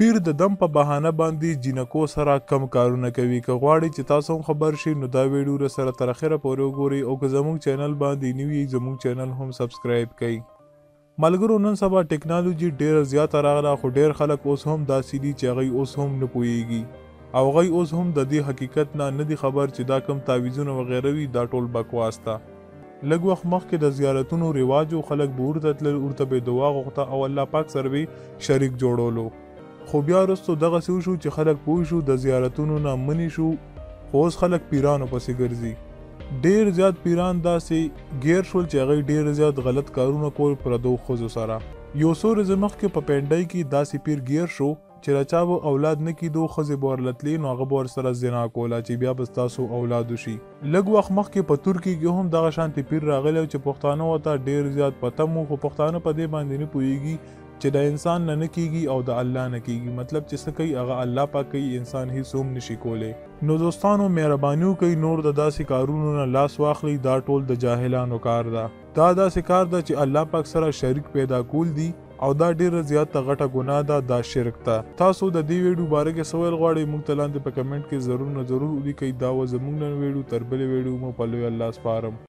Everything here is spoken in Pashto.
پیر د دم په بهانه باندې جینکو سره کم کارونه کوي. که غواړئ چې تاسو هم خبر شئ نو دا ویډیو سره تر اخره پورې وګورئ او که زموږ چینل باندې نوي زموږ چینل هم سبسکرایب کړئ. ملګرو نن سبا ټیکنالوژي ډیره زیاته راغله خو ډیر خلک اوس هم داسې دي چې هغوی اوس هم نه پوهیږي او هغوی اوس هم د دې حقیقت نه دي خبر چې دا کم تعویذونه وغیره وي دا ټول بکواس ده. لږ وخت مخکې د زیارتونو رواج و خلک به ورته تلل ورته به دعا غوښته او الله پاک سره به شریک جوړولو. خو بیا وروسته دغسې وشو چې خلک پوه شو د زیارتونو نه منې شو خو اوس خلک پیرانو پسې ګرځي. ډیر زیات پیران داسې ګیر شول چې هغوی ډیر زیات غلط کارونه کول پردو ښځو سره. یو څو ورځې مخکې په پینډۍ کې داسې پیر ګیر شو چې د چا به اولاد نه کیدو ښځې به ورلتلې نو هغه به ورسره زنا کوله چې بیا به ستاسو اولاد وشي. لږ وخت مخکې په ترکیې کې هم دغه شانتې پیر راغلی چې پښتانه ورته ډیر زیات پتم وو خو پښتانه په دې باندې نه پوهیږي چې د انسان نه کیږي او د الله نه کیږي. مطلب چې څه کوي هغه الله پاک کوي انسان هیڅ هم نشي کولی. نو دوستانو مهرباني وکړئ نور د داسې کارونو نه لاس واخلئ دا ټول د جاهلانو کار ده. دا داسې کار ده چې الله پاک سره شریک پیدا کول دي او دا ډیره زیاته غټه ګناه ده دا شرک ته. تاسو د دې ویډیو باره کې څه ویل غواړئ موږ ته لاندې په کمنټ کې ضرور ولیکئ. دا و زموږ نن ویډیو تر بلې ویډیو مو په لوی الله سپارم.